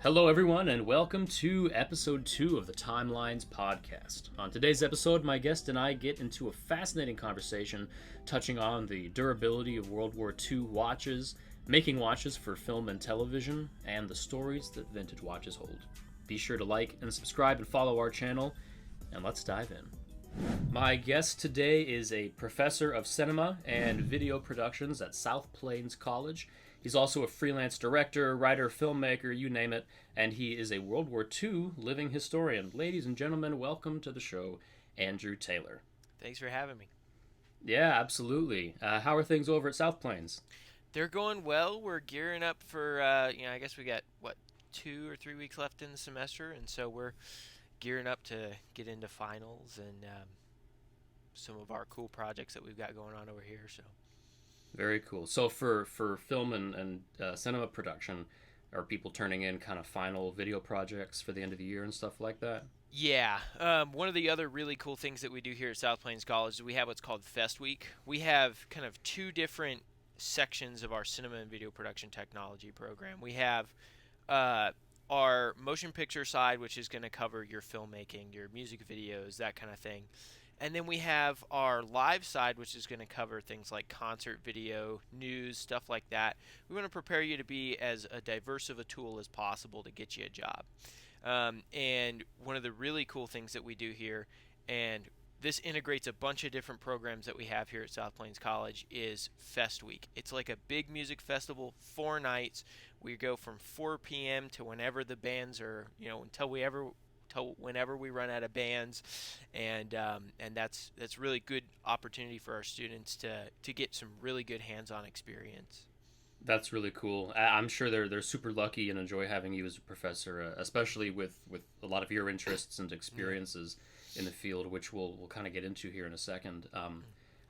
Hello, everyone, and welcome to episode 2 of the Timelines podcast. On today's episode, my guest and I get into a fascinating conversation touching on the durability of World War II watches, making watches for film and television, and the stories that vintage watches hold. Be sure to like and subscribe and follow our channel, and let's dive in. My guest today is a professor of cinema and video productions at South Plains College. He's also a freelance director, writer, filmmaker, you name it, and he is a World War II living historian. Ladies and gentlemen, welcome to the show, Andrew Taylor. Thanks for having me. Yeah, absolutely. How are things over at South Plains? They're going well. We're gearing up for, I guess we got, 2 or 3 weeks left in the semester, and so we're gearing up to get into finals and some of our cool projects that we've got going on over here, so. Very cool. So for film and cinema production, are people turning in kind of final video projects for the end of the year and stuff like that? Yeah. One of the other really cool things that we do here at South Plains College is we have what's called Fest Week. We have kind of two different sections of our cinema and video production technology program. We have our motion picture side, which is going to cover your filmmaking, your music videos, that kind of thing. And then we have our live side, which is going to cover things like concert video, news, stuff like that. We want to prepare you to be as a diverse of a tool as possible to get you a job. And one of the really cool things that we do here, and this integrates a bunch of different programs that we have here at South Plains College, is Fest Week. It's like a big music festival, 4 nights. We go from 4 p.m. to whenever the bands are, until whenever we run out of bands, and that's really good opportunity for our students to get some really good hands-on experience. That's really cool. I'm sure they're super lucky and enjoy having you as a professor, especially with a lot of your interests and experiences in the field, which we'll kind of get into here in a second.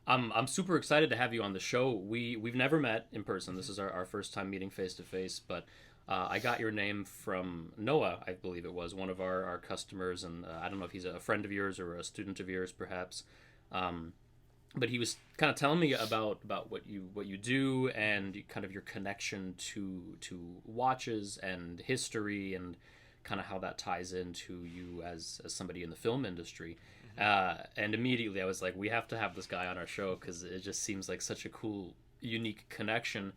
I'm super excited to have you on the show. We've never met in person. This is our first time meeting face to face, but I got your name from Noah, I believe it was, one of our customers, and I don't know if he's a friend of yours or a student of yours, perhaps. But he was kind of telling me about what you do and kind of your connection to watches and history and kind of how that ties into you as somebody in the film industry. And immediately I was like, we have to have this guy on our show because it just seems like such a cool, unique connection.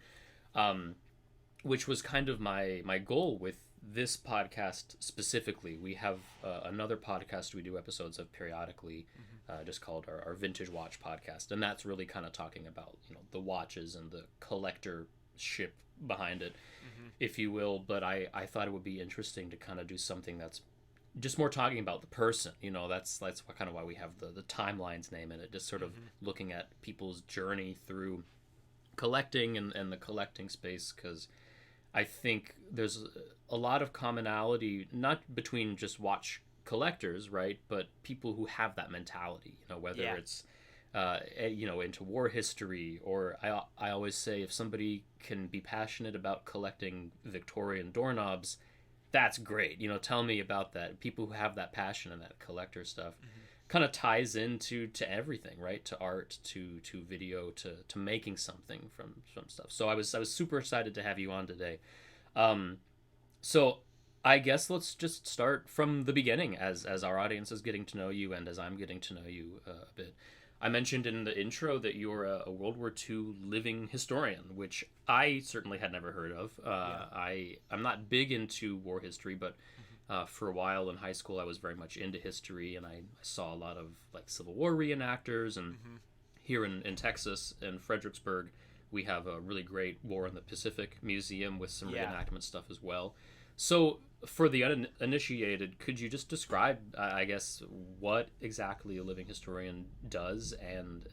Which was kind of my goal with this podcast specifically. We have another podcast we do episodes of periodically, just called our Vintage Watch podcast, and that's really kind of talking about the watches and the collectorship behind it, if you will. But I thought it would be interesting to kind of do something that's just more talking about the person. That's kind of why we have the Timelines name in it, just sort of looking at people's journey through collecting and the collecting space, because I think there's a lot of commonality, not between just watch collectors, right, but people who have that mentality, whether it's, into war history, or I always say if somebody can be passionate about collecting Victorian doorknobs, that's great. Tell me about that. People who have that passion and that collector stuff kind of ties into everything, right? To art, to video, to making something from stuff. So I was super excited to have you on today. So I guess let's just start from the beginning as our audience is getting to know you and as I'm getting to know you a bit. I mentioned in the intro that you're a World War II living historian, which I certainly had never heard of. I'm not big into war history, but for a while in high school, I was very much into history, and I saw a lot of Civil War reenactors. And here in Texas, in Fredericksburg, we have a really great War in the Pacific museum with some reenactment stuff as well. So for the uninitiated, could you just describe, I guess, what exactly a living historian does and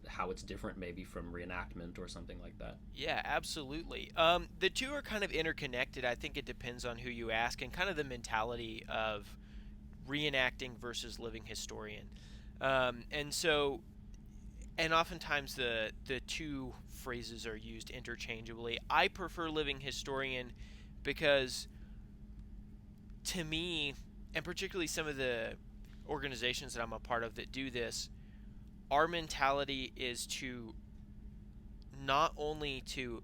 how it's different maybe from reenactment or something like that? Yeah, absolutely. The two are kind of interconnected. I think it depends on who you ask and kind of the mentality of reenacting versus living historian. And oftentimes the two phrases are used interchangeably. I prefer living historian because, to me, and particularly some of the organizations that I'm a part of that do this, our mentality is to not only to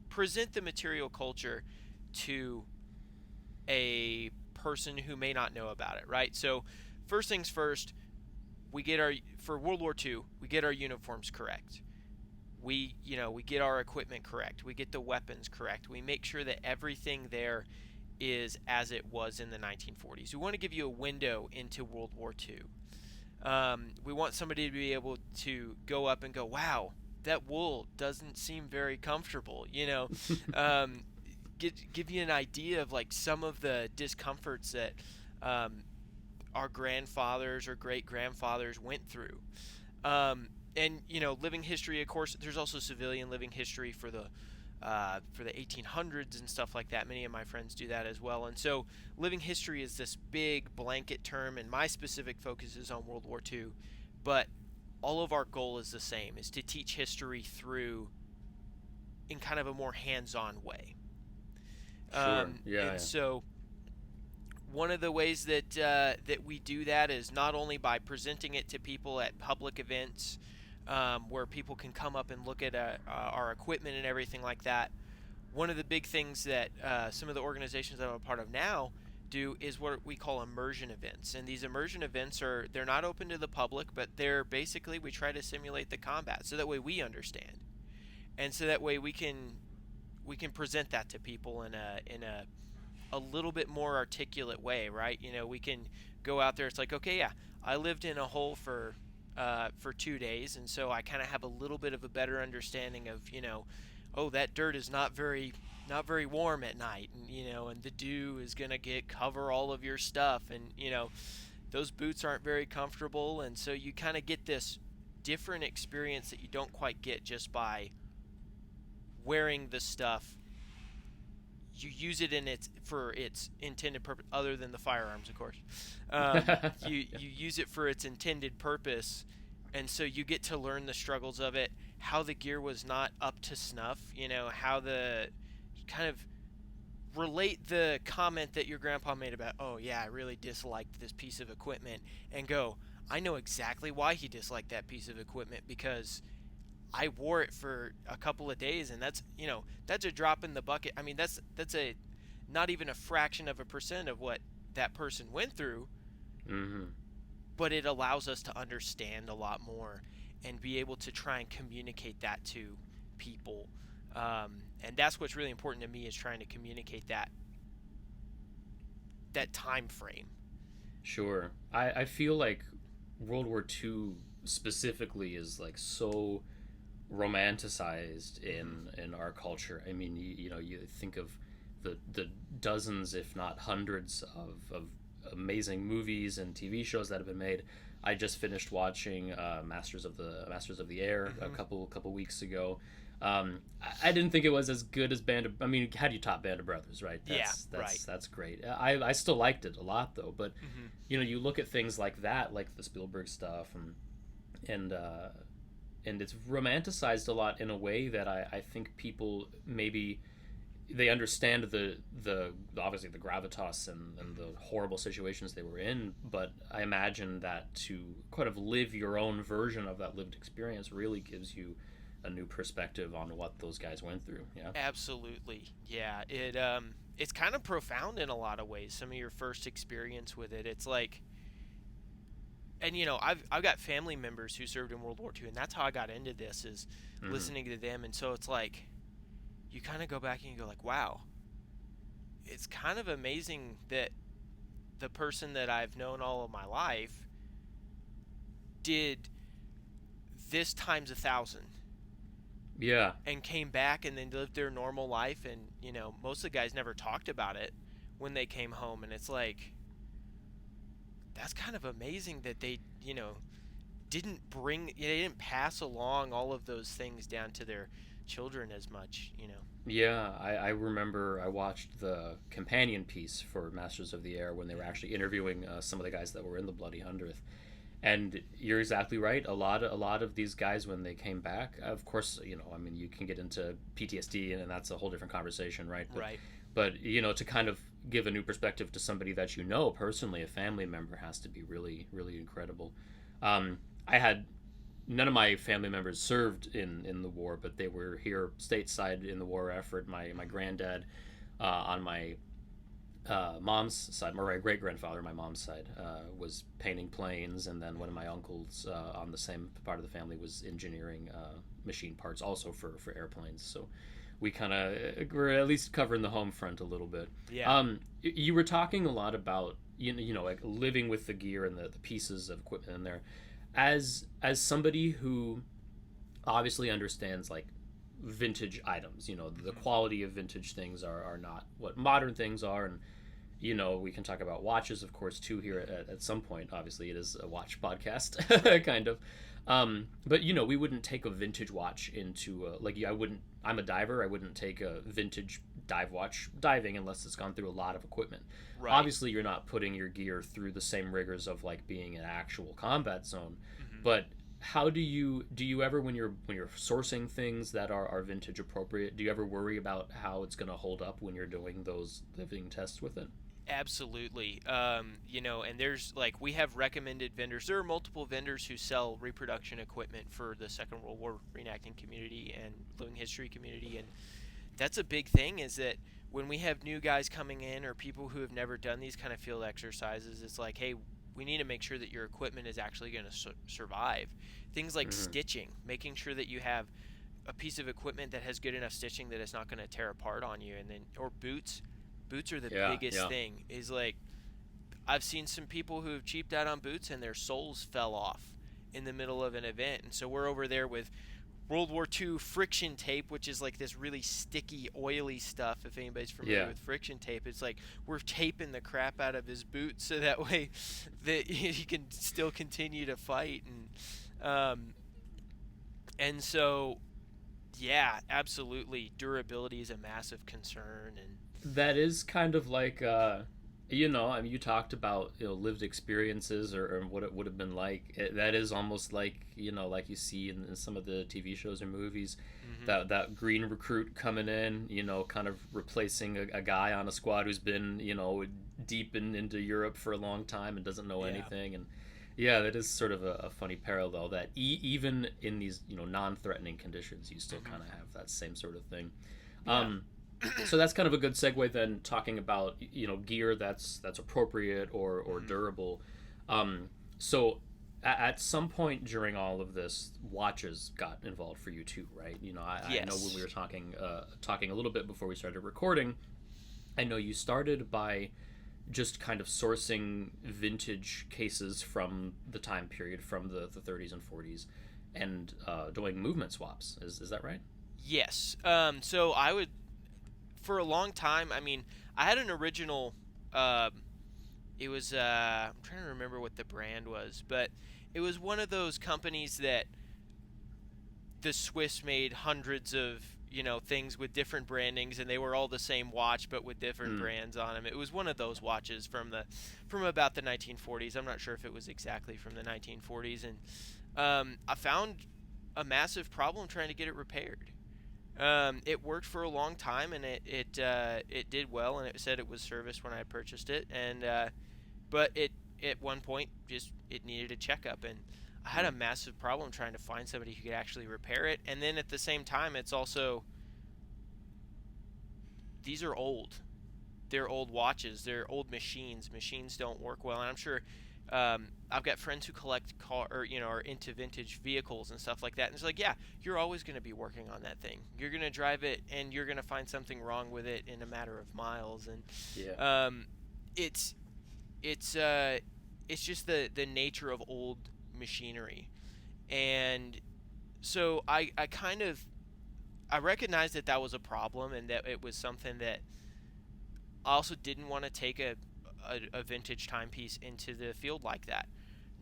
present the material culture to a person who may not know about it, right? So, first things first, for World War II, we get our uniforms correct. We get our equipment correct. We get the weapons correct. We make sure that everything there is as it was in the 1940s. We want to give you a window into World War II. We want somebody to be able to go up and go, wow, that wool doesn't seem very comfortable. Give you an idea of like some of the discomforts that our grandfathers or great grandfathers went through. And living history, of course, there's also civilian living history for the 1800s and stuff like that. Many of my friends do that as well. And so living history is this big blanket term, and my specific focus is on World War II. But all of our goal is the same, is to teach history through in kind of a more hands-on way. Sure. Yeah. So one of the ways that we do that is not only by presenting it to people at public events, where people can come up and look at our equipment and everything like that. One of the big things that some of the organizations that I'm a part of now do is what we call immersion events. And these immersion events they're not open to the public, but they're basically, we try to simulate the combat so that way we understand. And so that way we can present that to people in a little bit more articulate way, right? We can go out there. It's like, okay, yeah, I lived in a hole for 2 days, and so I kind of have a little bit of a better understanding of, oh, that dirt is not very warm at night, and the dew is gonna cover all of your stuff, and those boots aren't very comfortable, and so you kind of get this different experience that you don't quite get just by wearing the stuff. You use it for its intended purpose, other than the firearms, of course. You use it for its intended purpose, and so you get to learn the struggles of it, how the gear was not up to snuff, how the kind of relate the comment that your grandpa made about, oh yeah, I really disliked this piece of equipment, and go, I know exactly why he disliked that piece of equipment, because I wore it for a couple of days, and that's a drop in the bucket. I mean, that's a not even a fraction of a percent of what that person went through. Mm-hmm. But it allows us to understand a lot more and be able to try and communicate that to people. And that's what's really important to me, is trying to communicate that time frame. Sure. I feel like World War II specifically is like so romanticized in our culture. I mean, you think of the dozens, if not hundreds, of amazing movies and TV shows that have been made. I just finished watching Masters of the Air a couple weeks ago. I didn't think it was as good as how do you top Band of Brothers, right? That's great. I still liked it a lot though, but you look at things like that, like the Spielberg stuff, and it's romanticized a lot in a way that I think people maybe they understand the obviously the gravitas and the horrible situations they were in, but I imagine that to kind of live your own version of that lived experience really gives you a new perspective on what those guys went through. Yeah, absolutely. Yeah, it's kind of profound in a lot of ways. Some of your first experience with it, it's like, and I've got family members who served in World War II, and that's how I got into this, is listening to them. And so it's like, you kind of go back and you go like, wow, it's kind of amazing that the person that I've known all of my life did this times 1,000. Yeah. And came back and then lived their normal life, and most of the guys never talked about it when they came home, and it's like, that's kind of amazing that they didn't pass along all of those things down to their children as much. Yeah, I remember I watched the companion piece for Masters of the Air when they were actually interviewing some of the guys that were in the Bloody Hundredth. And you're exactly right. A lot of these guys, when they came back, of course, I mean, you can get into PTSD, and that's a whole different conversation, right? Right. But to kind of give a new perspective to somebody that personally, a family member, has to be really, really incredible. I had none of my family members served in the war, but they were here stateside in the war effort. My granddad on my mom's side, my great grandfather, my mom's side, was painting planes, and then one of my uncles on the same part of the family was engineering machine parts, also for airplanes. So we kind of were at least covering the home front a little bit. Yeah. You were talking a lot about like living with the gear and the pieces of equipment in there. As somebody who obviously understands like vintage items, the quality of vintage things are not what modern things are, and we can talk about watches, of course, too, here at some point. Obviously, it is a watch podcast, kind of. But we wouldn't take a vintage watch into I wouldn't. I'm a diver. I wouldn't take a vintage dive watch diving unless it's gone through a lot of equipment. Right. Obviously, you're not putting your gear through the same rigors of like being an actual combat zone. But how do you ever, when you're sourcing things that are vintage appropriate, do you ever worry about how it's going to hold up when you're doing those living tests with it? Absolutely. And there's like we have recommended vendors. There are multiple vendors who sell reproduction equipment for the Second World War reenacting community and living history community, and that's a big thing. Is that when we have new guys coming in or people who have never done these kind of field exercises, it's like, hey, we need to make sure that your equipment is actually going to survive. Things like stitching, making sure that you have a piece of equipment that has good enough stitching that it's not going to tear apart on you, and then or boots. Boots are the biggest thing. Is like I've seen some people who have cheaped out on boots and their soles fell off in the middle of an event, and so we're over there with World War II friction tape, which is like this really sticky, oily stuff. If anybody's familiar with friction tape, it's like we're taping the crap out of his boots so that way that he can still continue to fight. And so, yeah, absolutely, durability is a massive concern. And that is kind of like I mean, you talked about lived experiences or what it would have been like. That is almost like like you see in some of the TV shows or movies, that green recruit coming in, kind of replacing a guy on a squad who's been deep into Europe for a long time and doesn't know anything. And that is sort of a funny parallel that even in these non-threatening conditions, you still kind of have that same sort of thing. So that's kind of a good segue then, talking about gear that's appropriate or durable. So at some point during all of this, watches got involved for you too, right? I know when we were talking a little bit before we started recording, I know you started by just kind of sourcing vintage cases from the time period, from the 30s and 40s, and doing movement swaps. Is that right? Yes. So I would. For a long time, I mean, I had an original. It was I'm trying to remember what the brand was, but it was one of those companies that the Swiss made hundreds of things with different brandings, and they were all the same watch but with different brands on them. It was one of those watches from about the 1940s. I'm not sure if it was exactly from the 1940s, and I found a massive problem trying to get it repaired. It worked for a long time, and it did well, and it said it was serviced when I purchased it, and but it at one point just it needed a checkup, and I had a massive problem trying to find somebody who could actually repair it. And then at the same time, it's also, these are old. They're old watches. They're old machines. Machines don't work well, and I'm sure I've got friends who collect are into vintage vehicles and stuff like that. And it's like, yeah, you're always going to be working on that thing. You're going to drive it, and you're going to find something wrong with it in a matter of miles. And it's just the nature of old machinery. And so I recognized that was a problem, and that it was something that I also didn't want to take a vintage timepiece into the field like that.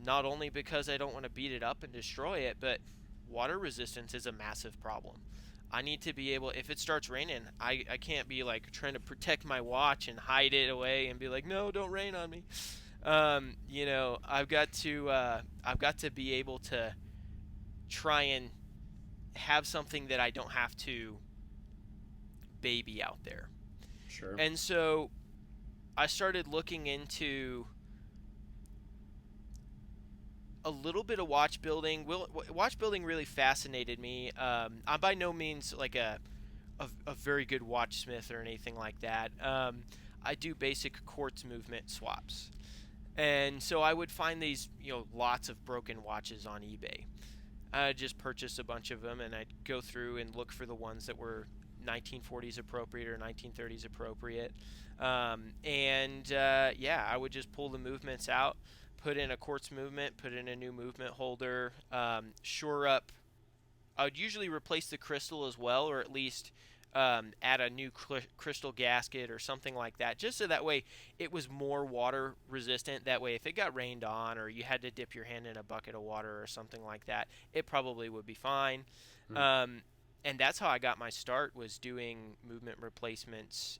Not only because I don't want to beat it up and destroy it, but water resistance is a massive problem. I need to be able, if it starts raining, I can't be like trying to protect my watch and hide it away and be like, no, don't rain on me. I've got to be able to try and have something that I don't have to baby out there. Sure. And so I started looking into a little bit of watch building. Watch building really fascinated me. I'm by no means like a very good watchsmith or anything like that. I do basic quartz movement swaps. And so I would find these, lots of broken watches on eBay. I'd just purchase a bunch of them, and I'd go through and look for the ones that were 1940s appropriate or 1930s appropriate. I would just pull the movements out, put in a quartz movement, put in a new movement holder, shore up. I would usually replace the crystal as well, or at least add a new crystal gasket or something like that, just so that way it was more water resistant. That way, if it got rained on or you had to dip your hand in a bucket of water or something like that, it probably would be fine. And that's how I got my start, was doing movement replacements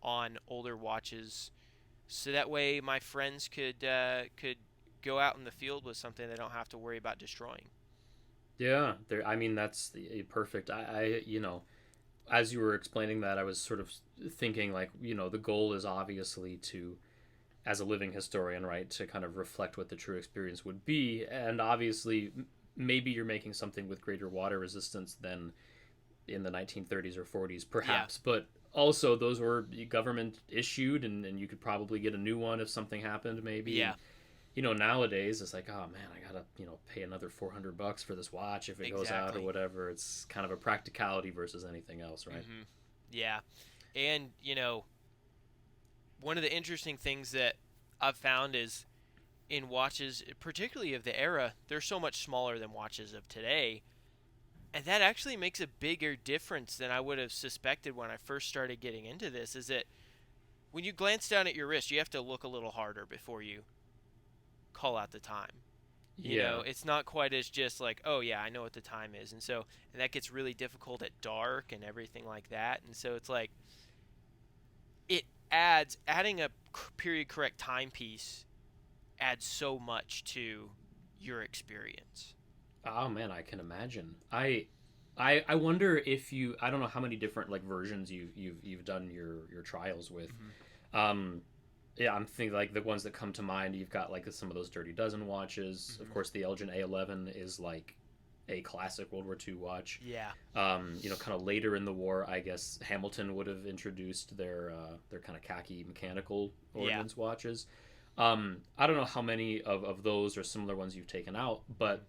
on older watches, so that way my friends could go out in the field with something they don't have to worry about destroying. Yeah, I mean, that's perfect. As you were explaining that, I was sort of thinking, like, the goal is obviously to, as a living historian, right, to kind of reflect what the true experience would be. And obviously, maybe you're making something with greater water resistance than in the 1930s or 40s, perhaps. Yeah. But also, those were government issued, and you could probably get a new one if something happened, maybe. Yeah. And, nowadays it's like, oh man, I gotta pay another $400 for this watch if it goes out or whatever. It's kind of a practicality versus anything else, right? Mm-hmm. Yeah. And one of the interesting things that I've found is, in watches, particularly of the era, they're so much smaller than watches of today, and that actually makes a bigger difference than I would have suspected when I first started getting into this. Is that when you glance down at your wrist, you have to look a little harder before you call out the time. It's not quite as just like, oh yeah, I know what the time is. And that gets really difficult at dark and everything like that. And so it's like, adding a period correct timepiece adds so much to your experience. Oh man, I can imagine. I wonder if I don't know how many different like versions you've done your trials with. Mm-hmm. Yeah, I'm thinking like the ones that come to mind. You've got like some of those Dirty Dozen watches. Mm-hmm. Of course, the Elgin A11 is like a classic World War II watch. Yeah. Kind of later in the war, I guess Hamilton would have introduced their kind of khaki mechanical ordnance watches. I don't know how many of those or similar ones you've taken out, but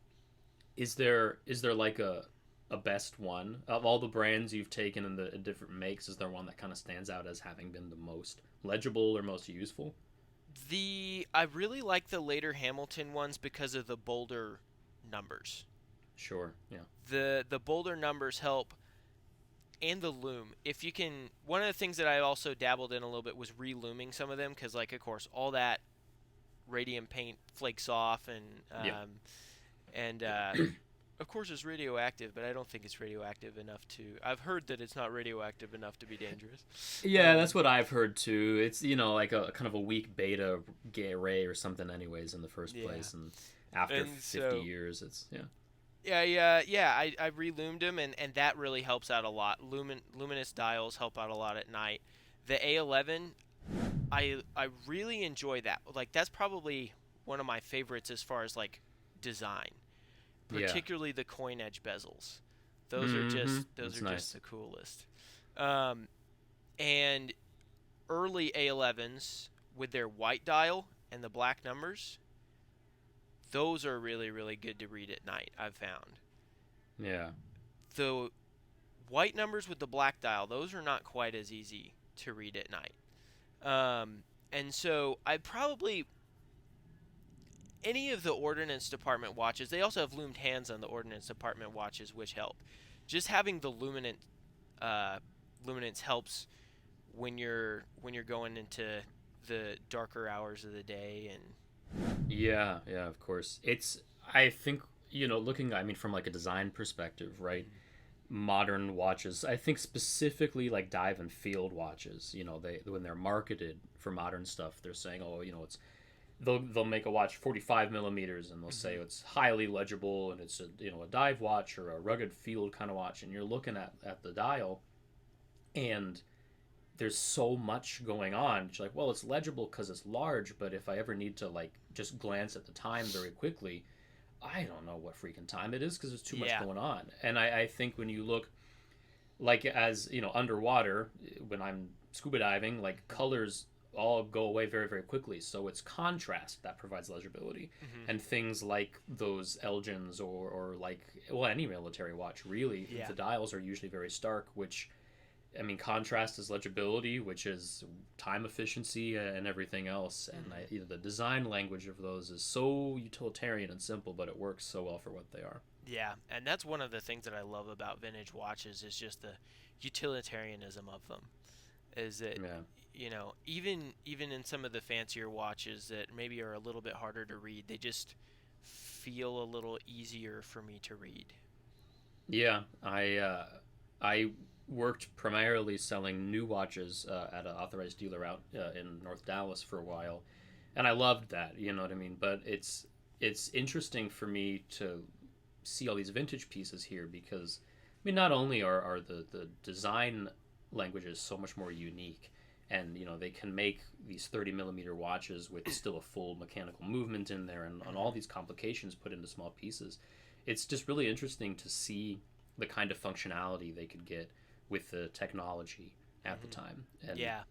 is there like a best one of all the brands you've taken in the different makes? Is there one that kind of stands out as having been the most legible or most useful? I really like the later Hamilton ones because of the bolder numbers. Sure, yeah. The bolder numbers help, and the loom. If you can, one of the things that I also dabbled in a little bit was re-looming some of them, because, like, of course, all that radium paint flakes off, and of course it's radioactive, but I don't think it's radioactive enough to. I've heard that it's not radioactive enough to be dangerous. Yeah, that's what I've heard too. It's like a kind of a weak beta ray or something, anyways, in the first place, and after 50 years, it's I re-loomed them, and that really helps out a lot. Luminous dials help out a lot at night. The A11, I really enjoy that. Like, that's probably one of my favorites as far as like design, particularly the coin edge bezels. Those are just the coolest. And early A11s with their white dial and the black numbers, those are really, really good to read at night, I've found. Yeah. The white numbers with the black dial, those are not quite as easy to read at night. And so I'd probably, any of the Ordnance Department watches, they also have loomed hands on the Ordnance Department watches, which help. Just having the luminance helps when you're going into the darker hours of the day. And yeah, of course. I think, looking, I mean, from like a design perspective, right? Modern watches, I think specifically like dive and field watches, when they're marketed for modern stuff, they're saying, they'll make a watch 45 millimeters and they'll say it's highly legible and it's a dive watch or a rugged field kind of watch, and you're looking at the dial and there's so much going on. It's like, well, it's legible because it's large, but if I ever need to like just glance at the time very quickly, I don't know what freaking time it is because there's too much going on. And I think when you look like as underwater, when I'm scuba diving, like colors all go away very, very quickly. So it's contrast that provides legibility. Hmm. And things like those Elgins or like, well, any military watch, really, Yeah. the dials are usually very stark, which, I mean, contrast is legibility, which is time efficiency and everything else. And Hmm. the design language of those is so utilitarian and simple, but it works so well for what they are. Yeah, and that's one of the things that I love about vintage watches is just the utilitarianism of them. Is that, Yeah. even in some of the fancier watches that maybe are a little bit harder to read, they just feel a little easier for me to read. Yeah, I worked primarily selling new watches at an authorized dealer out in North Dallas for a while, and I loved that. You know what I mean? But it's interesting for me to see all these vintage pieces here because I mean, not only are the design languages so much more unique, and they can make these 30 millimeter watches with still a full mechanical movement in there, and all Hmm. these complications put into small pieces. It's just really interesting to see the kind of functionality they could get with the technology at the Hmm. time. And Yeah,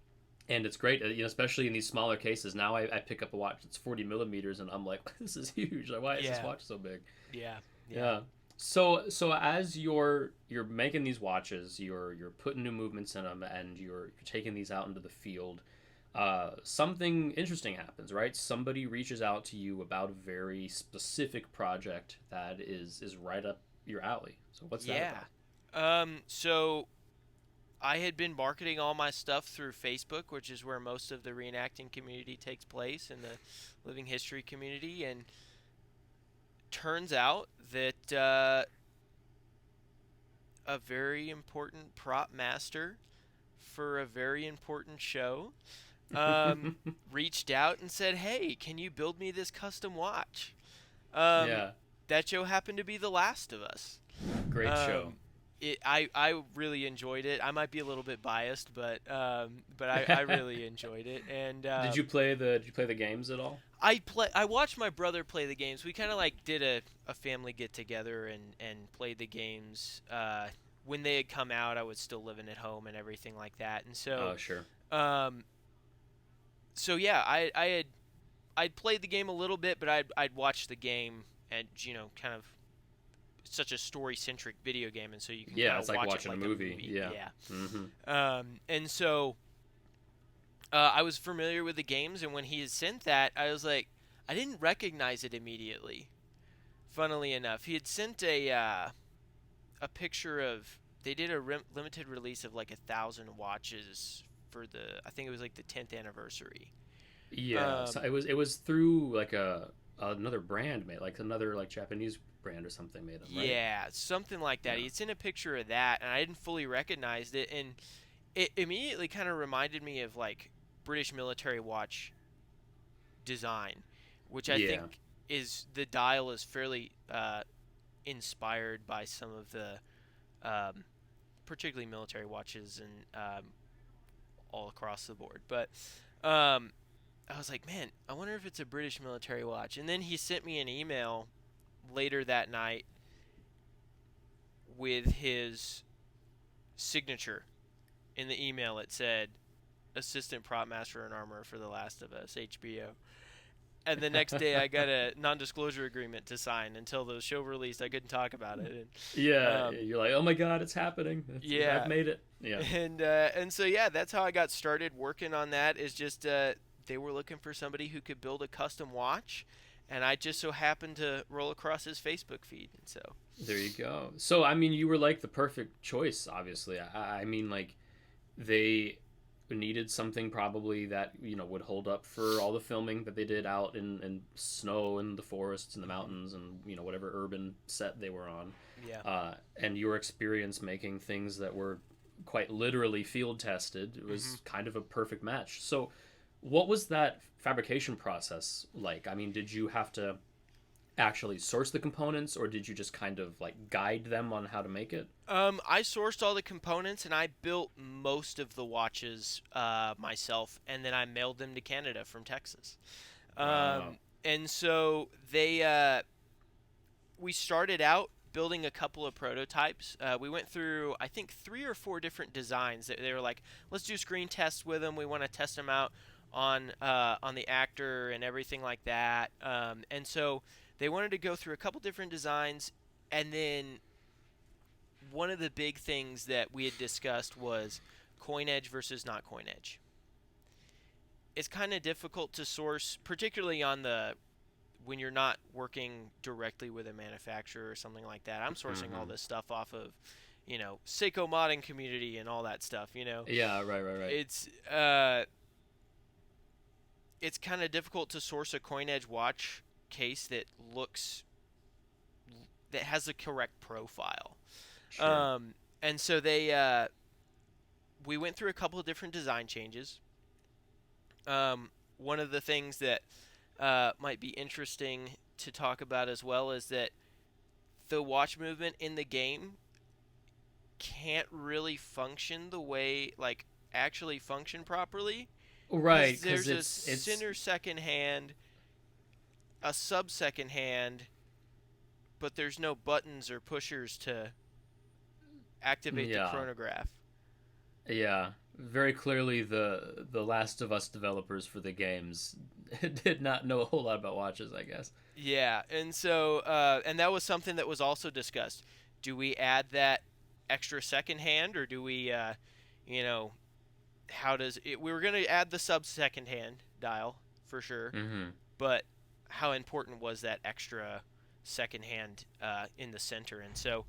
and it's great, especially in these smaller cases. Now I pick up a watch that's 40 millimeters, and I'm like, this is huge. Like, why is this yeah, watch so big? yeah, yeah. Yeah. So as you're making these watches, you're putting new movements in them, and you're taking these out into the field. Something interesting happens, right? Somebody reaches out to you about a very specific project that is right up your alley. So what's that Yeah. about? So I had been marketing all my stuff through Facebook, which is where most of the reenacting community takes place in the living history community, and turns out that a very important prop master for a very important show um, reached out and said, "Hey, can you build me this custom watch?" Um, Yeah, that show happened to be The Last of Us. great show. Um, I really enjoyed it. I might be a little bit biased, but I really enjoyed it. And Did you play the games at all? I watched my brother play the games. We kind of like did a family get together and played the games. When they had come out, I was still living at home and everything like that. And Oh, sure. um, so yeah, I'd played the game a little bit, but I'd watched the game and kind of such a story centric video game, and so you can Yeah, kind it's of like watch it watching a like a movie. movie. Yeah. Yeah. Mm-hmm. And so I was familiar with the games, and when he had sent that, I was like, I didn't recognize it immediately. Funnily enough, he had sent a picture of they did a limited release of like 1,000 watches for I think it was like the 10th anniversary. Yeah, so Um, it was through like another brand made, like another like Japanese brand or something made them, right? yeah, something like that. Yeah. He had sent a picture of that, and I didn't fully recognize it, and it immediately kind of reminded me of like British military watch design, which I Yeah. think is the dial is fairly inspired by some of the um, particularly military watches and all across the board. But um, I was like, man, I wonder if it's a British military watch. And then he sent me an email later that night with his signature. In the email, it said, "Assistant prop master and armorer for The Last of Us, HBO." And the next day, I got a non-disclosure agreement to sign until the show released. I couldn't talk about it. And Yeah, you're like, "Oh my God, it's happening. I've yeah, made it." Yeah. and so yeah, that's how I got started working on that. Is just they were looking for somebody who could build a custom watch, and I just so happened to roll across his Facebook feed, and so There you go. So, I mean, you were like the perfect choice, obviously. I mean, like, they needed something probably that, would hold up for all the filming that they did out in snow and the forests and the mhm, mountains and, whatever urban set they were on. yeah, And your experience making things that were quite literally field tested hmm was kind of a perfect match. So, what was that fabrication process like? I mean, did you have to actually source the components, or did you just kind of like guide them on how to make it? I sourced all the components and I built most of the watches myself, and then I mailed them to Canada from Texas. Wow. And so we started out building a couple of prototypes. We went through, I think, 3 or 4 different designs. They were like, let's do screen tests with them. We want to test them out on the actor and everything like that. And so they wanted to go through a couple different designs, and then one of the big things that we had discussed was coin edge versus not coin edge. It's kind of difficult to source, particularly on when you're not working directly with a manufacturer or something like that. I'm sourcing all this stuff off of, Seiko modding community and all that stuff, Yeah, right. It's kind of difficult to source a coin edge watch case that has the correct profile. Sure. And so we went through a couple of different design changes. One of the things that might be interesting to talk about as well is that the watch movement in the game can't really function the way, actually function properly. Right, There's because a it's center second hand, a sub second hand, but there's no buttons or pushers to activate the chronograph. Yeah, very clearly the Last of Us developers for the games did not know a whole lot about watches, I guess. Yeah, and so and that was something that was also discussed. Do we add that extra second hand, or do we, how does it? We were going to add the sub second hand dial for sure, but how important was that extra second hand in the center? And so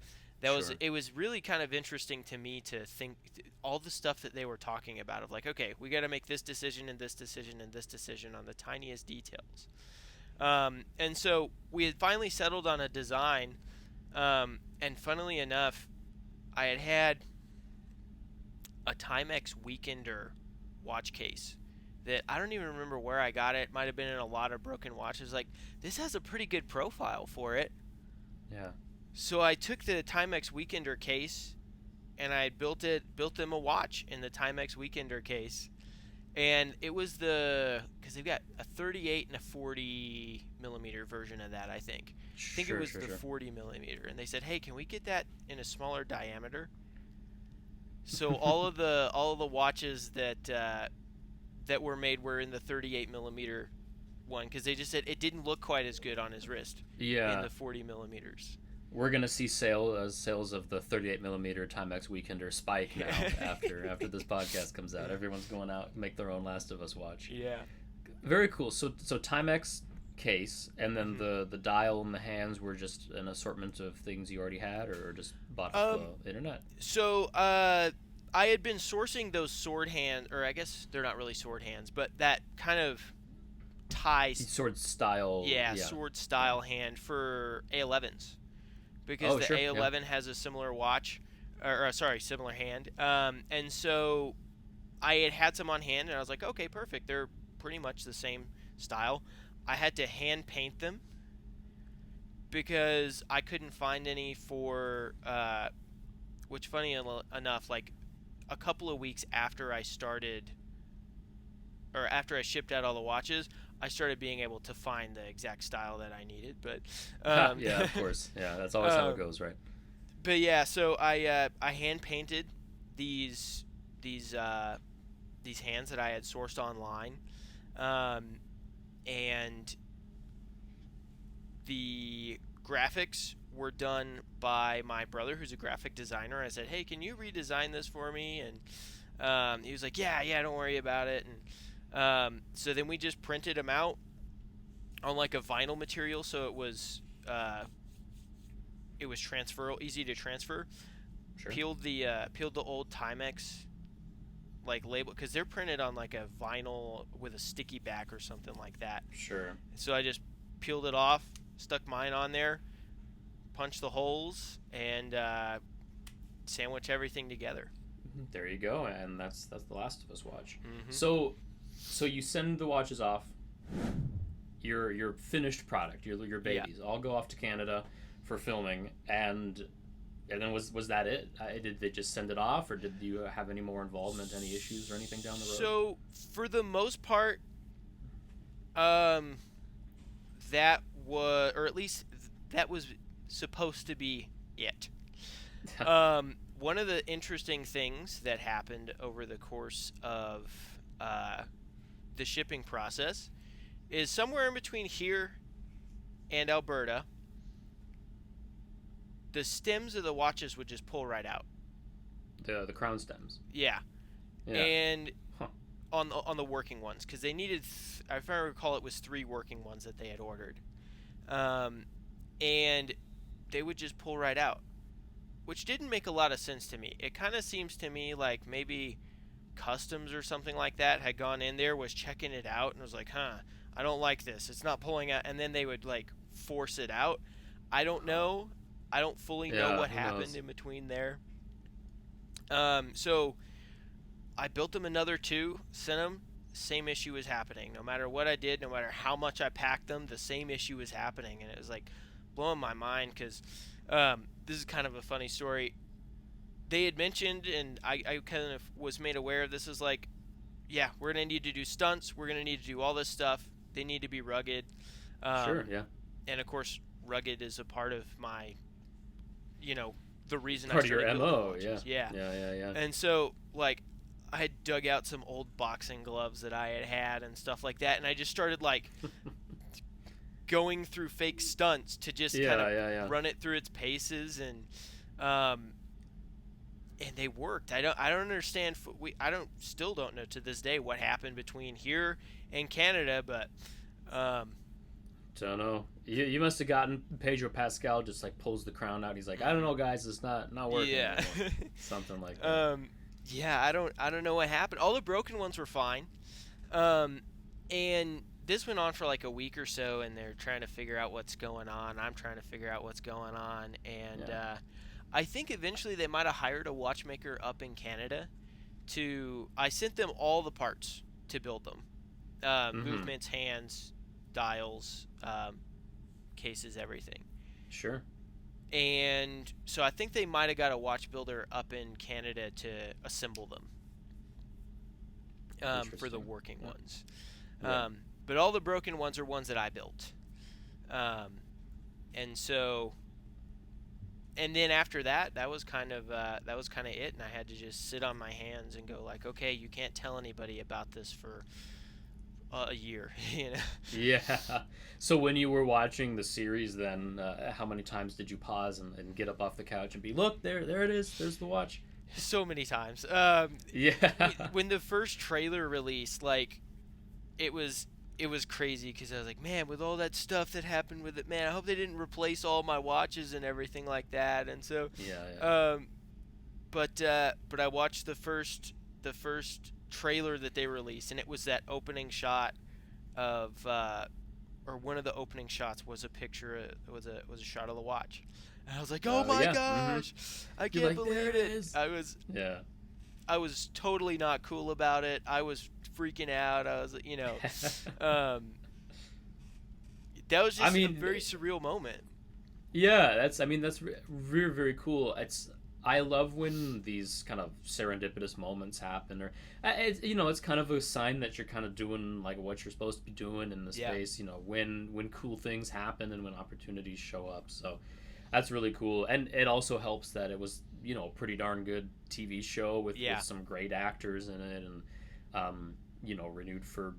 it was really kind of interesting to me to think all the stuff that they were talking about of like, okay, we got to make this decision and this decision and this decision on the tiniest details. And so we had finally settled on a design, and funnily enough, I had a Timex Weekender watch case that I don't even remember where I got it. Might have been in a lot of broken watches. Like, this has a pretty good profile for it. Yeah. So I took the Timex Weekender case, and I built them a watch in the Timex Weekender case. And it was because they've got a 38 and a 40 millimeter version of that, I think. I think it was the 40 millimeter. And they said, hey, can we get that in a smaller diameter? So all of the watches that were made were in the 38 millimeter one, because they just said it didn't look quite as good on his wrist in the 40 millimeters. We're gonna see sales of the 38 millimeter Timex Weekender spike now after this podcast comes out. Everyone's going out and make their own Last of Us watch. Yeah, very cool. So Timex case, and then the dial and the hands were just an assortment of things you already had, or just bought off the internet. So I had been sourcing those sword hands, or I guess they're not really sword hands, but that kind of sword style. Yeah, sword style hand for A11s. Because the A11 has a similar watch, similar hand. And so I had some on hand, and I was like, okay, perfect. They're pretty much the same style. I had to hand paint them because I couldn't find any for, which funny enough, like a couple of weeks after I shipped out all the watches, I started being able to find the exact style that I needed, but yeah, of course, yeah, that's always how it goes, right? But yeah, so I hand painted these hands that I had sourced online, and the graphics were done by my brother, who's a graphic designer. I said, hey, can you redesign this for me? And he was like, yeah, don't worry about it. And so then we just printed them out on like a vinyl material, so it was easy to transfer. Sure. Peeled the old Timex like label, because they're printed on like a vinyl with a sticky back or something like that. Sure. So I just peeled it off, stuck mine on there, punched the holes, and sandwich everything together. There you go, and that's the Last of Us watch. Mm-hmm. So you send the watches off, your finished product, your babies, all go off to Canada for filming, and then was that it? Did they just send it off, or did you have any more involvement, any issues or anything down the road? So for the most part, that was, or at least that was supposed to be it. One of the interesting things that happened over the course of the shipping process is somewhere in between here and Alberta, the stems of the watches would just pull right out. The crown stems. Yeah. Yeah. And on the working ones, because they needed, if I recall, it was 3 working ones that they had ordered, and they would just pull right out, which didn't make a lot of sense to me. It kind of seems to me like maybe customs or something like that had gone in there, was checking it out, and was like, I don't like this, it's not pulling out, and then they would like force it out. I don't know. I don't fully know what happened in between there. So I built them another 2, sent them, same issue was happening. No matter what I did, no matter how much I packed them, the same issue was happening. And it was like blowing my mind, because this is kind of a funny story. They had mentioned, and I kind of was made aware of this, is like, yeah, we're going to need to do stunts. We're going to need to do all this stuff. They need to be rugged. Sure, yeah. And of course, rugged is a part of my, the reason part I started of your building MO, watches. yeah. And so, like, I had dug out some old boxing gloves that I had and stuff like that, and I just started, like, going through fake stunts to just kind of run it through its paces, and they worked. I don't understand. Still don't know to this day what happened between here and Canada, but don't know. You must have gotten Pedro Pascal just like pulls the crown out. He's like, I don't know, guys, it's not working. Yeah, something like that. Yeah, I don't know what happened. All the broken ones were fine, and this went on for like a week or so, and they're trying to figure out what's going on. I'm trying to figure out what's going on, and I think eventually they might have hired a watchmaker up in Canada I sent them all the parts to build them. Movements, hands, dials, cases, everything. Sure. And so I think they might have got a watch builder up in Canada to assemble them for the working ones. But all the broken ones are ones that I built. And so, and then after that, that was kind of it, and I had to just sit on my hands and go like, okay, you can't tell anybody about this for a year. Yeah. So when you were watching the series, then how many times did you pause and get up off the couch and be, look, there it is, there's the watch? So many times. Yeah. When the first trailer released, like, it was crazy, because I was like, man, with all that stuff that happened with it, man, I hope they didn't replace all my watches and everything like that. And so but I watched the first trailer that they released, and it was that opening shot of or one of the opening shots was a picture, was a shot of the watch, and I was like, oh my gosh, I can't believe it. I was totally not cool about it. I was freaking out. I was, that was just a very surreal moment. Yeah, that's very, very cool. I love when these kind of serendipitous moments happen, or it's kind of a sign that you're kind of doing like what you're supposed to be doing in the space. When cool things happen and when opportunities show up. So that's really cool, and it also helps that it was a pretty darn good TV show with some great actors in it, and renewed for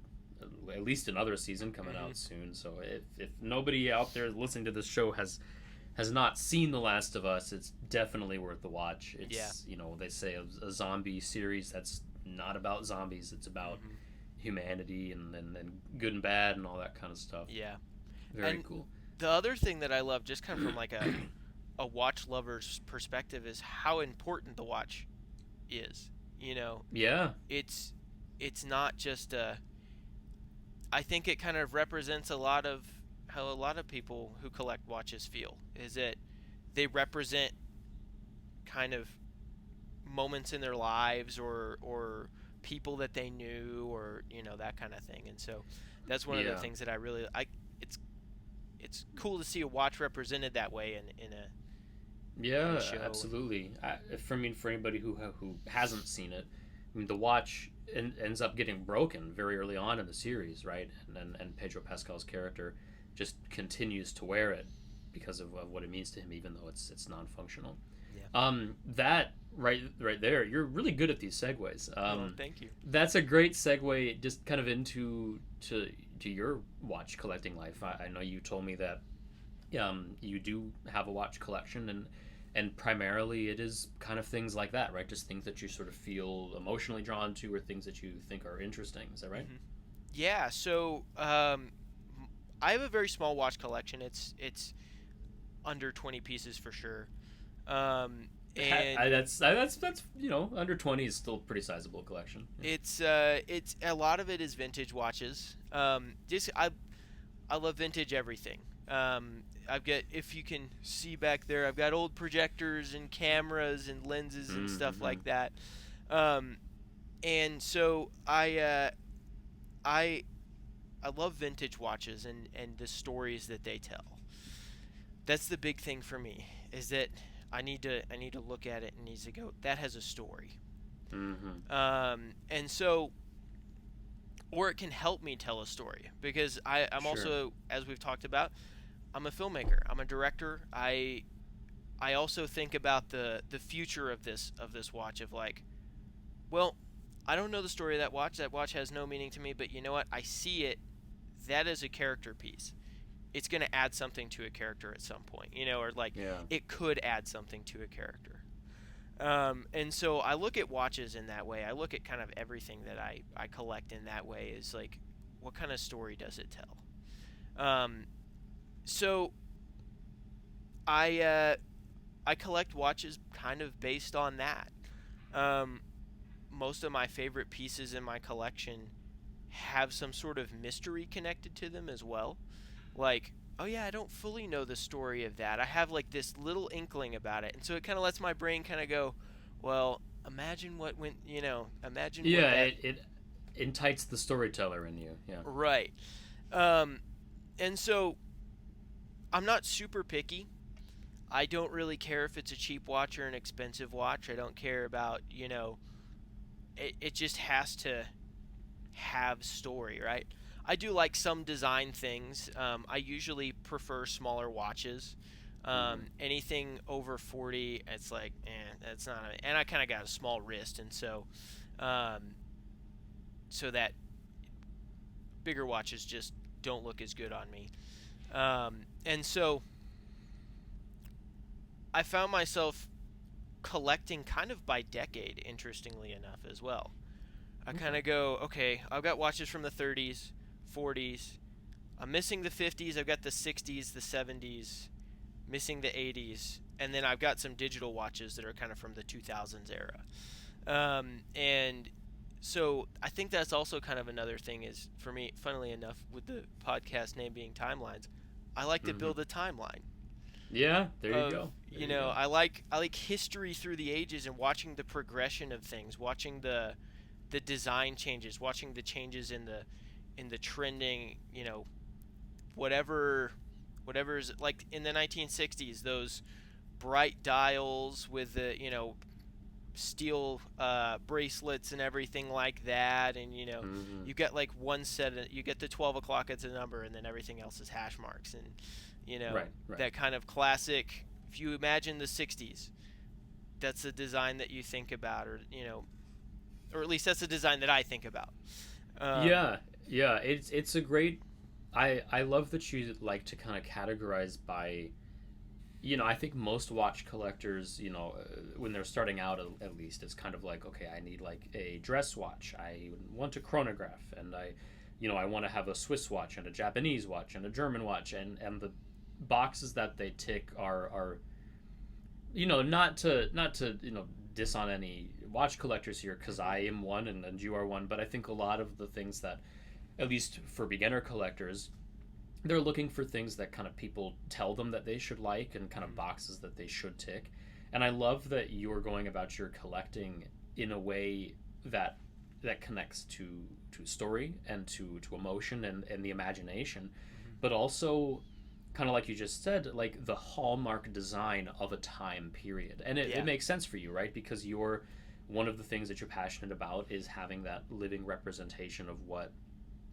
at least another season coming out soon. So if nobody out there listening to this show has not seen The Last of Us, it's definitely worth the watch. It's they say a zombie series that's not about zombies, it's about humanity and good and bad and all that kind of stuff. Very cool. The other thing that I love, just kind of from like a watch lover's perspective, is how important the watch is. It's not just I think it kind of represents a lot of how a lot of people who collect watches feel, is that they represent kind of moments in their lives or people that they knew, or that kind of thing. And so that's one of the things that I really it's cool to see a watch represented that way in a show. Absolutely. For anybody who hasn't seen it, the watch ends up getting broken very early on in the series, right? And Pedro Pascal's character just continues to wear it because of what it means to him, even though it's non-functional. Yeah. That right there, you're really good at these segues. Thank you. That's a great segue, just kind of into to your watch collecting life. I know you told me that you do have a watch collection, and primarily it is kind of things like that, right? Just things that you sort of feel emotionally drawn to, or things that you think are interesting. Is that right? Mm-hmm. Yeah. So I have a very small watch collection. It's under 20 pieces for sure. And that's under 20 is still a pretty sizable collection. it's a lot of it is vintage watches. Just I love vintage everything. I've got, if you can see back there, I've got old projectors and cameras and lenses and stuff like that. And so I love vintage watches and the stories that they tell. That's the big thing for me, is that I need to look at it and needs to go, that has a story. And so, or it can help me tell a story, because I'm Sure. also, as we've talked about, I'm a filmmaker. I'm a director. I also think about the future of this watch, of like, well, I don't know the story of that watch. That watch has no meaning to me, but you know what? I see it. That is a character piece. It's going to add something to a character at some point, or like Yeah. it could add something to a character. And so I look at watches in that way. I look at kind of everything that I collect in that way, is like, what kind of story does it tell? So I collect watches kind of based on that. Most of my favorite pieces in my collection have some sort of mystery connected to them as well. Like, oh yeah, I don't fully know the story of that. I have like this little inkling about it. And so it kind of lets my brain kind of go, well, imagine what went, imagine what that... it entices the storyteller in you. Yeah. Right. And so I'm not super picky. I don't really care if it's a cheap watch or an expensive watch. I don't care about, it just has to have story, right? I do like some design things. I usually prefer smaller watches. Anything over 40, it's like, that's not. And I kind of got a small wrist, and so that bigger watches just don't look as good on me. And so I found myself collecting kind of by decade, interestingly enough, as well. I kind of go, okay, I've got watches from the 30s, 40s. I'm missing the 50s. I've got the 60s, the 70s, missing the 80s. And then I've got some digital watches that are kind of from the 2000s era. And so I think that's also kind of another thing, is for me, funnily enough, with the podcast name being Timelines, I like to build a timeline. Yeah, there you go. I like history through the ages, and watching the progression of things, watching the design changes, watching the changes in the trending, whatever's like in the 1960s, those bright dials with the steel bracelets and everything like that, and you get like one set, you get the 12 o'clock as a number, and then everything else is hash marks, and right. that kind of classic. If you imagine the 60s, that's the design that you think about, or at least that's the design that I think about. Yeah, it's a great. I love that you like to kind of categorize by, I think most watch collectors, when they're starting out, at least, it's kind of like, okay, I need like a dress watch, I want a chronograph, and I want to have a Swiss watch and a Japanese watch and a German watch, and the boxes that they tick are not to diss on any watch collectors here, because I am one and you are one, but I think a lot of the things that, at least for beginner collectors, they're looking for things that kind of people tell them that they should like, and kind of boxes that they should tick. And I love that you are going about your collecting in a way that connects to story and to emotion and the imagination, but also kind of like you just said, like the hallmark design of a time period. And it makes sense for you, right? Because one of the things that you're passionate about is having that living representation of what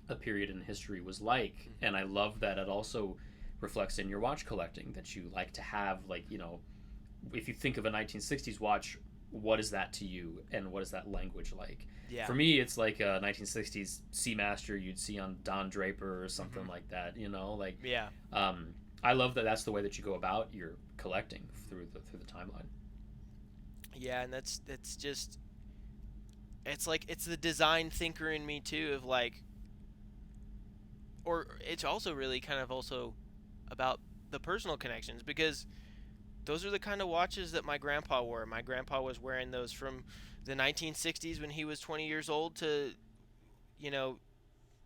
a period in history was like. And I love that it also reflects in your watch collecting, that you like to have, like, if you think of a 1960s watch, what is that to you, and what is that language like? Yeah. For me, it's like a 1960s Seamaster you'd see on Don Draper or something like that. Like, Yeah. I love that that's the way that you go about your collecting through the timeline. Yeah, and that's just, it's like, it's the design thinker in me too, of like, or it's also really kind of also about the personal connections, because those are the kind of watches that my grandpa wore. My grandpa was wearing those from the 1960s when he was 20 years old to,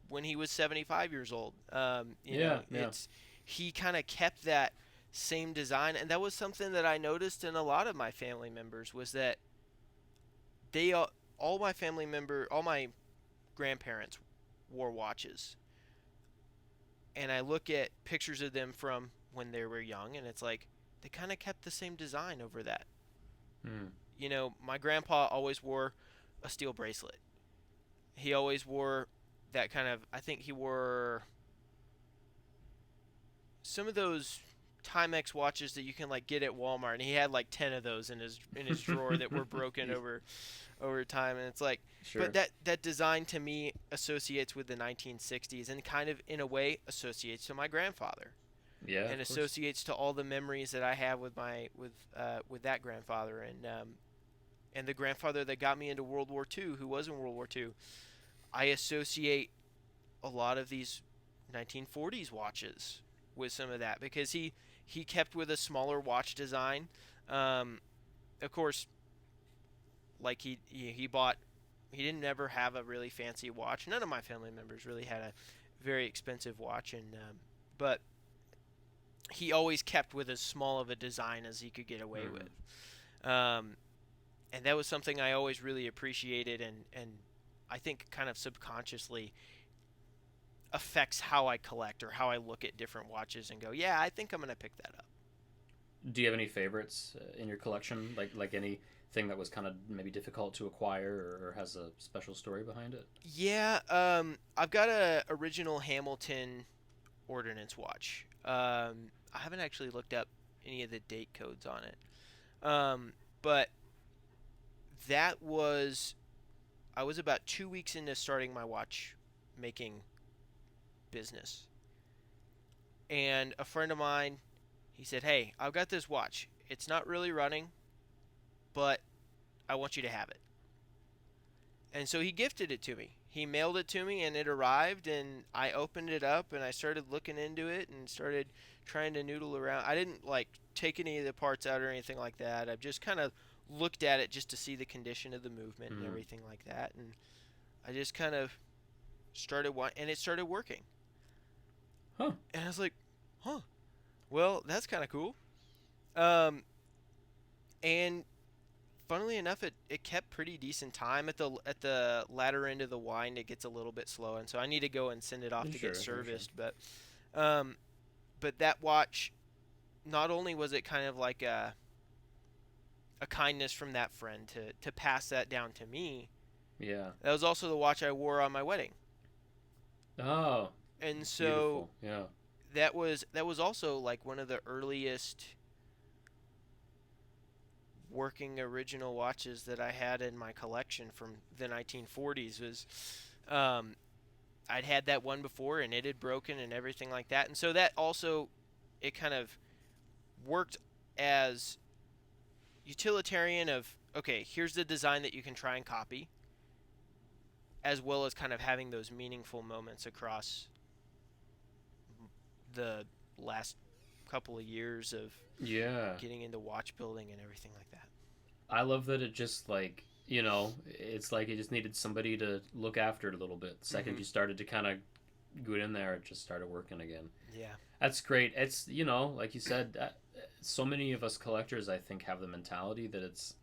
when he was 75 years old. Yeah. It's, he kind of kept that same design, and that was something that I noticed in a lot of my family members, was that they all my grandparents wore watches, and I look at pictures of them from when they were young, and it's like they kind of kept the same design over that. Hmm. My grandpa always wore a steel bracelet. He always wore that kind of, I think he wore some of those Timex watches that you can like get at Walmart, and he had like 10 of those in his drawer that were broken over time. And it's like, Sure. but that design to me associates with the 1960s, and kind of in a way associates to my grandfather. Yeah. And associates to all the memories that I have with that grandfather, and the grandfather that got me into World War II, who was in World War II. I associate a lot of these 1940s watches with some of that, because he kept with a smaller watch design. Of course, like he didn't ever have a really fancy watch. None of my family members really had a very expensive watch, but he always kept with as small of a design as he could get away with. And that was something I always really appreciated, and I think kind of subconsciously affects how I collect or how I look at different watches and go, yeah, I think I'm going to pick that up. Do you have any favorites in your collection? Like anything that was kind of maybe difficult to acquire, or has a special story behind it? Yeah, I've got a original Hamilton ordnance watch. I haven't actually looked up any of the date codes on it. But that was, I was about 2 weeks into starting my watch making business. And a friend of mine, he said, "Hey, I've got this watch. It's not really running, but I want you to have it." And so he gifted it to me. He mailed it to me, and it arrived, and I opened it up, and I started looking into it and started trying to noodle around. I didn't like take any of the parts out or anything like that. I've just kind of looked at it just to see the condition of the movement and everything like that. And I just kind of started and it started working. Huh. And I was like, huh, well, that's kind of cool. And funnily enough, it kept pretty decent time. At the latter end of the wind, it gets a little bit slow, and so I need to go and send it off to get serviced. Sure. But that watch, not only was it kind of like a kindness from that friend to pass that down to me. Yeah. That was also the watch I wore on my wedding. Oh. And so beautiful. Yeah. That was also like one of the earliest working original watches that I had in my collection from the 1940s. Was I'd had that one before, and it had broken and everything like that. And so that also, it kind of worked as utilitarian of, okay, here's the design that you can try and copy, as well as kind of having those meaningful moments across the last couple of years of getting into watch building and everything like that. I love that it just like, it's like it just needed somebody to look after it a little bit. The second you started to kind of go in there, it just started working again. Yeah. That's great. It's, like you said, so many of us collectors, I think, have the mentality that it's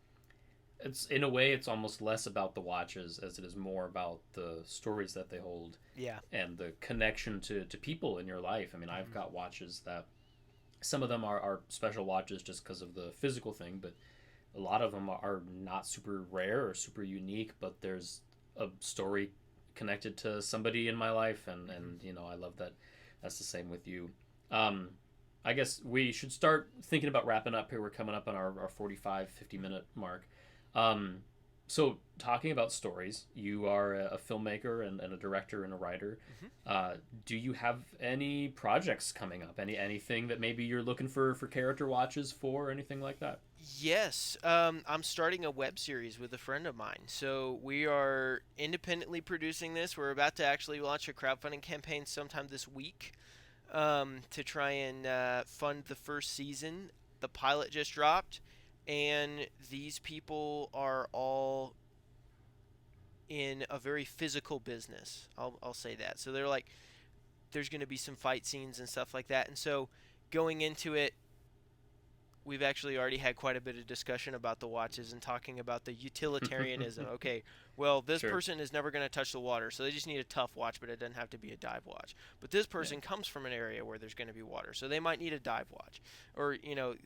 in a way, it's almost less about the watches as it is more about the stories that they hold. Yeah. And the connection to people in your life. I mean, I've got watches that some of them are special watches just because of the physical thing, but a lot of them are not super rare or super unique, but there's a story connected to somebody in my life, and I love that. That's the same with you. I guess we should start thinking about wrapping up here. We're coming up on our 45, 50-minute mark. Um, so, talking about stories, you are a filmmaker and a director and a writer. Hmm. Do you have any projects coming up? Anything that maybe you're looking for character watches for, or anything like that? Yes, I'm starting a web series with a friend of mine. So we are independently producing this. We're about to actually launch a crowdfunding campaign sometime this week, to try and fund the first season. The pilot just dropped, and these people are all in a very physical business. I'll say that. So they're like, there's going to be some fight scenes and stuff like that. And so going into it, we've actually already had quite a bit of discussion about the watches and talking about the utilitarianism. Okay, well, this Sure. person is never going to touch the water, so they just need a tough watch, but it doesn't have to be a dive watch. But this Yeah. person comes from an area where there's going to be water, so they might need a dive watch, or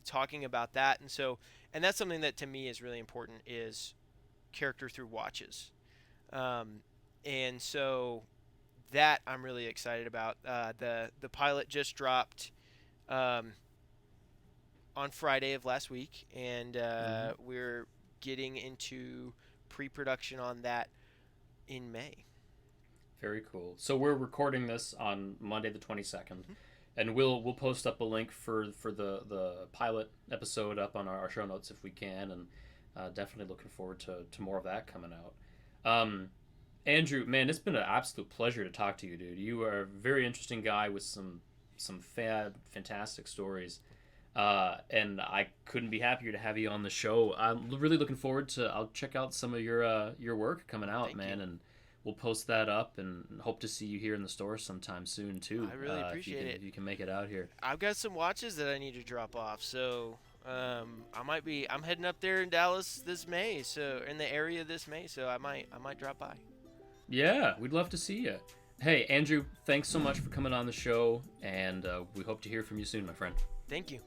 talking about that. And so, and that's something that to me is really important, is character through watches. Um, and so that I'm really excited about. The pilot just dropped. Um, on Friday of last week, and Hmm. we're getting into pre-production on that in May. Very cool. So we're recording this on Monday the 22nd, Mhm. and we'll post up a link for the pilot episode up on our show notes if we can, and definitely looking forward to more of that coming out. Um, Andrew, man, it's been an absolute pleasure to talk to you, dude. You are a very interesting guy with some fantastic stories. And I couldn't be happier to have you on the show. I'm really looking forward to. I'll check out some of your work coming out, Thank you. man, and we'll post that up. And hope to see you here in the store sometime soon too. I really If you appreciate can it. if you can make it out here. I've got some watches that I need to drop off, so I'm heading up there in Dallas this May, so in the area this May, so I might drop by. Yeah, we'd love to see you. Hey, Andrew, thanks so much for coming on the show, and we hope to hear from you soon, my friend. Thank you.